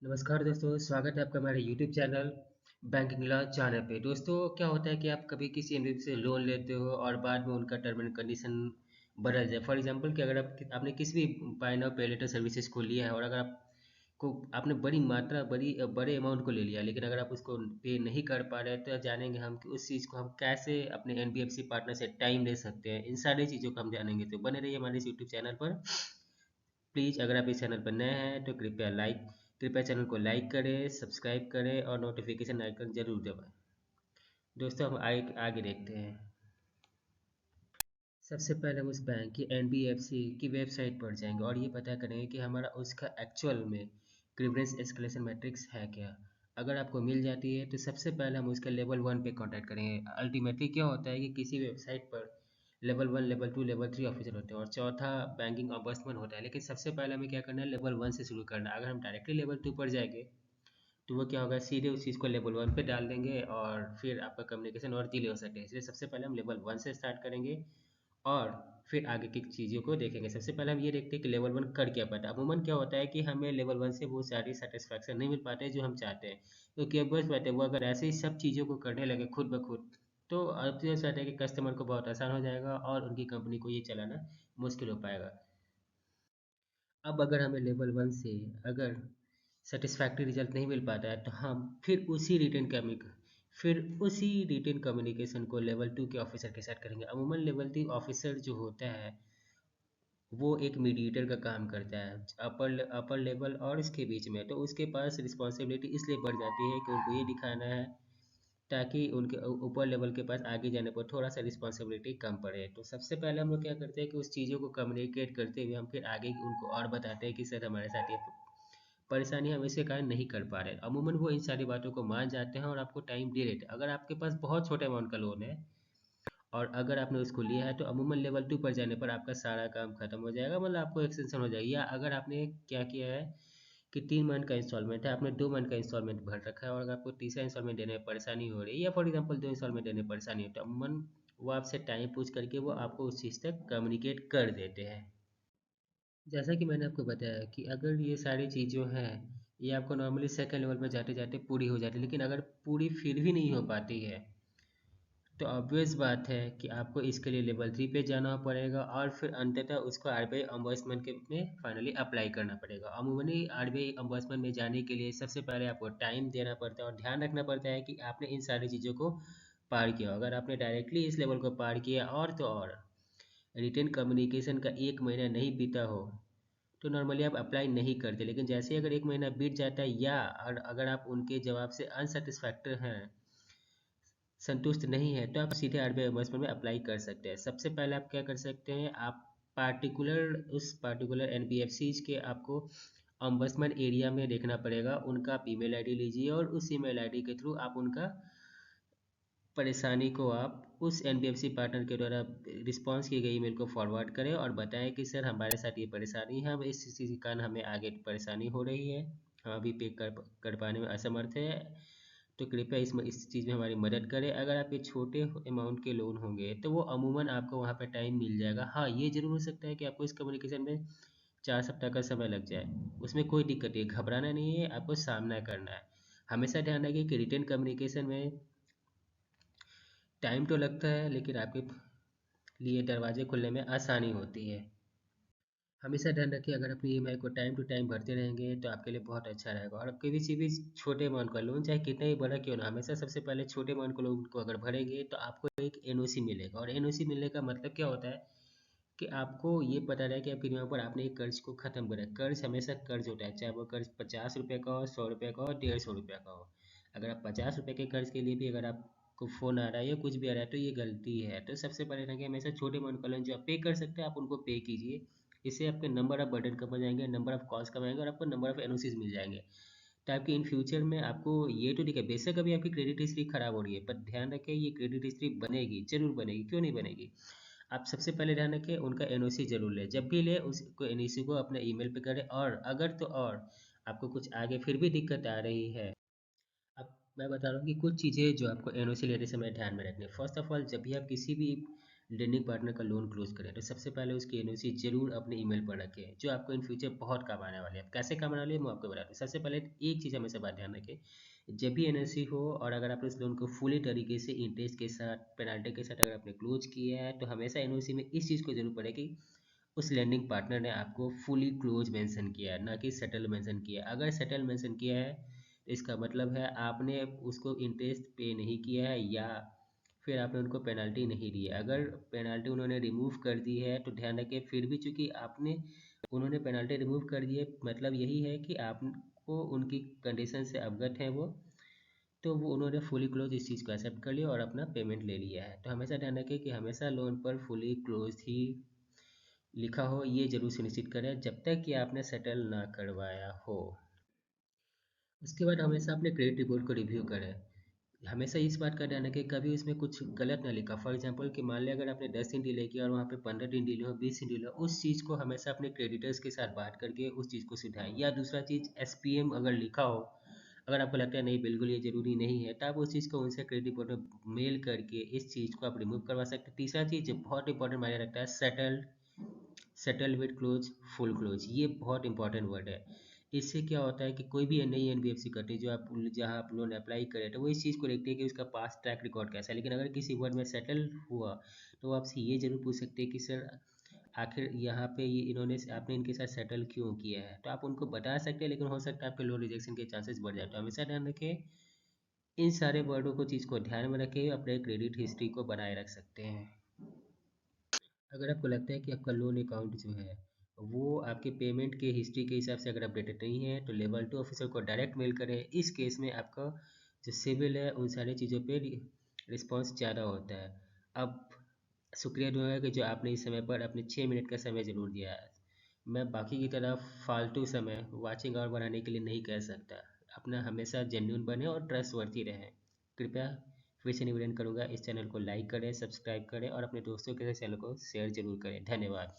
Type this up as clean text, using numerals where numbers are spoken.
नमस्कार दोस्तों, स्वागत है आपका हमारे YouTube चैनल बैंकिंग लॉ जानर पे। दोस्तों, क्या होता है कि आप कभी किसी एनबीएफसी से लोन लेते हो और बाद में उनका टर्म एंड कंडीशन बदल जाए। फॉर एग्जांपल कि अगर आपने किसी भी बाय नाउ पे लेटर सर्विसेज को लिया है और अगर आपने बड़ी मात्रा बड़े अमाउंट को ले लिया, लेकिन अगर आप उसको पे नहीं कर पा रहे तो जानेंगे हम कि उस चीज़ को हम कैसे अपने एनबीएफसी पार्टनर से टाइम ले सकते हैं। इन सारी चीज़ों को हम जानेंगे, तो बने रहिए हमारे इस यूट्यूब चैनल पर। प्लीज़ अगर आप इस चैनल पर नए हैं तो कृपया चैनल को लाइक करें, सब्सक्राइब करें और नोटिफिकेशन आइकन जरूर दबाएं। दोस्तों, हम आगे देखते हैं। सबसे पहले हम उस बैंक की एनबीएफसी की वेबसाइट पर जाएंगे और ये पता करेंगे कि हमारा उसका एक्चुअल में ग्रीवेंस एस्केलेशन मैट्रिक्स है क्या। अगर आपको मिल जाती है तो सबसे पहले हम उसके लेवल 1 पे कांटेक्ट करेंगे। अल्टीमेटली क्या होता है कि किसी वेबसाइट पर लेवल 1, लेवल 2, लेवल 3 ऑफिसर होते हैं और चौथा बैंकिंग ऑम्बड्समैन होता है। लेकिन सबसे पहले हमें क्या करना है, लेवल 1 से शुरू करना है। अगर हम डायरेक्टली लेवल 2 पर जाएंगे तो वो क्या होगा, सीधे उस चीज़ को लेवल 1 पे डाल देंगे और फिर आपका कम्युनिकेशन और डिले हो सकता है। इसलिए सबसे पहले हम लेवल 1 से स्टार्ट करेंगे और फिर आगे की चीज़ों को देखेंगे। सबसे पहले हम ये देखते हैं कि लेवल 1 कर क्या पाता है। अमूमन क्या होता है कि हमें लेवल 1 से वो सारी सेटिस्फैक्शन नहीं मिल पाते जो हम चाहते हैं। तो क्या बस बात है, वो अगर ऐसे ही सब चीज़ों को करने लगे खुद ब खुद, तो अब ये है कि कस्टमर को बहुत आसान हो जाएगा और उनकी कंपनी को ये चलाना मुश्किल हो पाएगा। अब अगर हमें लेवल 1 से अगर सेटिस्फैक्ट्री रिजल्ट नहीं मिल पाता है तो हम फिर उसी रिटेन कम्युनिकेशन को लेवल 2 के ऑफिसर के साथ करेंगे। अमूमन लेवल 3 ऑफिसर जो होता है वो एक मीडिएटर का काम करता है अपर लेवल और इसके बीच में। तो उसके पास रिस्पॉन्सिबिलिटी इसलिए बढ़ जाती है कि उनको ये दिखाना है ताकि उनके ऊपर लेवल के पास आगे जाने पर थोड़ा सा रिस्पॉन्सिबिलिटी कम पड़े। तो सबसे पहले हम लोग क्या करते हैं कि उस चीज़ों को कम्युनिकेट करते हुए हम फिर आगे उनको और बताते हैं कि सर हमारे साथ ये परेशानी हम इसके कारण नहीं कर पा रहे। अमूमन वो इन सारी बातों को मान जाते हैं और आपको टाइम दे देते हैं। अगर आपके पास बहुत छोटे अमाउंट का लोन है और अगर आपने उसको लिया है तो अमूमन लेवल 2 पर जाने पर आपका सारा काम खत्म हो जाएगा, मतलब आपको एक्सटेंशन हो जाएगी। या अगर आपने क्या किया है कि 3 मंथ का इंस्टॉलमेंट है, आपने 2 मंथ का इंस्टॉलमेंट भर रखा है और अगर आपको तीसरा इंस्टॉलमेंट देने में परेशानी हो रही है या फॉर एग्जांपल 2 इंस्टॉलमेंट देने में परेशानी हो, तो अमूमन वो आपसे टाइम पूछ करके वो आपको उस चीज़ तक कम्युनिकेट कर देते हैं। जैसा कि मैंने आपको बताया कि अगर ये सारी चीज़ें हैं, ये आपको नॉर्मली सेकंड लेवल पे जाते जाते पूरी हो जाती है, लेकिन अगर पूरी फिर भी नहीं हो पाती है तो ऑब्वियस बात है कि आपको इसके लिए लेवल 3 पे जाना पड़ेगा और फिर अंततः उसको आरबीआई अम्बर्समेंट के में फाइनली अप्लाई करना पड़ेगा। अमूमन आरबीआई अम्बर्समेंट में जाने के लिए सबसे पहले आपको टाइम देना पड़ता है और ध्यान रखना पड़ता है कि आपने इन सारी चीज़ों को पार किया। अगर आपने डायरेक्टली इस लेवल को पार किया और तो और रिटेन कम्युनिकेशन का 1 महीना नहीं बीता हो तो नॉर्मली आप अप्लाई नहीं करते। लेकिन जैसे ही अगर 1 महीना बीत जाता है या अगर आप उनके जवाब से अनसेटिस्फैक्टर हैं, संतुष्ट नहीं है, तो आप सीधे आरबीआई अम्बर्समेंट में अप्लाई कर सकते हैं। सबसे पहले आप क्या कर सकते हैं, आप उस पार्टिकुलर एनबीएफसी के आपको अम्बर्समेंट एरिया में देखना पड़ेगा। उनका आप ईमेल आईडी लीजिए और उस ईमेल आईडी के थ्रू आप उनका परेशानी को आप उस एनबीएफसी पार्टनर के द्वारा रिस्पॉन्स किए गए ईमेल को फॉरवर्ड करें और बताएं कि सर हमारे साथ ये परेशानी है, हम इस चीज़ के कारण हमें आगे परेशानी हो रही है, हम अभी पे कर पाने में असमर्थ है, तो कृपया इस चीज़ में हमारी मदद करें। अगर आपके छोटे अमाउंट के लोन होंगे तो वो अमूमन आपको वहाँ पे टाइम मिल जाएगा। हाँ, ये ज़रूर हो सकता है कि आपको इस कम्युनिकेशन में 4 सप्ताह का समय लग जाए, उसमें कोई दिक्कत नहीं, घबराना नहीं है, आपको सामना करना है। हमेशा ध्यान रखिए कि रिटेन कम्युनिकेशन में टाइम तो लगता है लेकिन आपके लिए दरवाजे खुलने में आसानी होती है। हमेशा ध्यान रखिए, अगर अपनी ईएमआई को टाइम टू टाइम भरते रहेंगे तो आपके लिए बहुत अच्छा रहेगा। और आप किसी भी छोटे अमाउंट का लोन चाहे कितना ही बड़ा क्यों ना, हमेशा सबसे पहले छोटे अमाउंट का लोन को अगर भरेंगे तो आपको एक एनओसी मिलेगा। और एनओसी मिलने का मतलब क्या होता है कि आपको ये पता रहे कि आपके नाम पर आपने एक कर्ज को खत्म करा है। कर्ज हमेशा कर्ज होता है, चाहे वो कर्ज 50 रुपये का हो, 100 रुपये का हो, 150 रुपये का हो। अगर आप 50 रुपये के कर्ज के लिए भी अगर आपको फ़ोन आ रहा है या कुछ भी आ रहा है तो ये गलती है। तो सबसे पहले ना कि हमेशा छोटे अमाउंट का लोन जो आप पे कर सकते हैं आप उनको पे कीजिए। इससे आपके नंबर ऑफ बर्डन कम हो जाएंगे, नंबर ऑफ कॉल्स कम आएंगे और आपको नंबर ऑफ एनओसीज मिल जाएंगे, ताकि इन फ्यूचर में आपको ये तो दिखे बेशक अभी आपकी क्रेडिट हिस्ट्री खराब हो रही है, पर ध्यान रखें ये क्रेडिट हिस्ट्री बनेगी, जरूर बनेगी, क्यों नहीं बनेगी। आप सबसे पहले ध्यान रखें उनका एनओसी जरूर लें, जब भी ले उसको एनओसी को अपने ईमेल पे करें। और अगर तो और आपको कुछ आगे फिर भी दिक्कत आ रही है, अब मैं बता रहा हूँ कि कुछ चीज़ें जो आपको एनओसी लेते समय ध्यान में रखनी है। फर्स्ट ऑफ ऑल, जब भी आप किसी भी लेंडिंग पार्टनर का लोन क्लोज करें तो सबसे पहले उसकी एनओसी जरूर अपने ईमेल पर रखें, जो आपको इन फ्यूचर बहुत काम आने वाले हैं। कैसे काम आने वाले हैं मैं आपको बता दूँ। सबसे पहले एक चीज़ हमेशा बात ध्यान रखें, जब भी एनओसी हो और अगर आपने उस लोन को फुली तरीके से इंटरेस्ट के साथ पेनाल्टी के साथ अगर आपने क्लोज किया है, तो हमेशा एनओसी में इस चीज़ को जरूर पड़े कि उस लेंडिंग पार्टनर ने आपको फुली क्लोज मेंशन किया है, ना कि सेटल मेंशन किया है। अगर सेटल मेंशन किया है तो इसका मतलब है आपने उसको इंटरेस्ट पे नहीं किया है, या फिर आपने उनको पेनल्टी नहीं दी है। अगर पेनल्टी उन्होंने रिमूव कर दी है तो ध्यान रखें, फिर भी चूंकि आपने उन्होंने पेनल्टी रिमूव कर दी है, मतलब यही है कि आपको उनकी कंडीशन से अवगत है वो, तो वो उन्होंने फुली क्लोज इस चीज़ को एक्सेप्ट कर लिया और अपना पेमेंट ले लिया है। तो हमेशा ध्यान रखें कि हमेशा लोन पर फुली क्लोज ही लिखा हो, ये जरूर सुनिश्चित करें जब तक कि आपने सेटल ना करवाया हो। उसके बाद हमेशा अपने क्रेडिट रिपोर्ट को रिव्यू करें। हमेशा इस बात का ध्यान रखें कभी उसमें कुछ गलत ना लिखा। फॉर एग्जांपल कि मान लिया अगर आपने 10 दिन डिले किया और वहाँ पे 15 दिन डिले हो, 20 दिन डिले हो, उस चीज़ को हमेशा अपने क्रेडिटर्स के साथ बात करके उस चीज़ को सुधारें। या दूसरा चीज़ एसपीएम अगर लिखा हो, अगर आपको लगता है नहीं बिल्कुल ये ज़रूरी नहीं है, तो आप उस चीज़ को उनसे क्रेडिट रिपोर्ट में मेल करके इस चीज़ को आप रिमूव करवा सकते हैं। तीसरा चीज़ जो बहुत इंपॉर्टेंट मायने रखता है, settle with close, full close, ये बहुत इंपॉर्टेंट वर्ड है। इससे क्या होता है कि कोई भी नई एनबीएफसी करती है जो आप जहाँ आप लोन अप्लाई करें, तो वो इस चीज़ को देखते हैं कि उसका पास ट्रैक रिकॉर्ड कैसा है। लेकिन अगर किसी वर्ड में सेटल हुआ तो वो आपसे ये जरूर पूछ सकते हैं कि सर आखिर यहाँ पे ये इन्होंने आपने इनके साथ सेटल क्यों किया है, तो आप उनको बता सकते हैं, लेकिन हो सकता है आपके लोन रिजेक्शन के चांसेस बढ़ जाए। तो हमेशा ध्यान रखें, इन सारे वर्डों को चीज़ को ध्यान में रखें, अपने क्रेडिट हिस्ट्री को बनाए रख सकते हैं। अगर आपको लगता है कि आपका लोन अकाउंट जो है वो आपके पेमेंट के हिस्ट्री के हिसाब से अगर अपडेटेड नहीं है, तो लेवल 2 ऑफिसर को डायरेक्ट मेल करें। इस केस में आपका जो सिविल है उन सारी चीज़ों पे रिस्पॉन्स ज़्यादा होता है। अब शुक्रिया दूंगा कि जो आपने इस समय पर अपने 6 मिनट का समय ज़रूर दिया है। मैं बाकी की तरह फालतू समय वॉचिंग आवर बनाने के लिए नहीं कह सकता। अपना हमेशा जेन्युइन बने और ट्रस्टवर्थी रहें। कृपया फिर से निवेदन करूंगा, इस चैनल को लाइक करें, सब्सक्राइब करें और अपने दोस्तों के साथ चैनल को शेयर जरूर करें। धन्यवाद।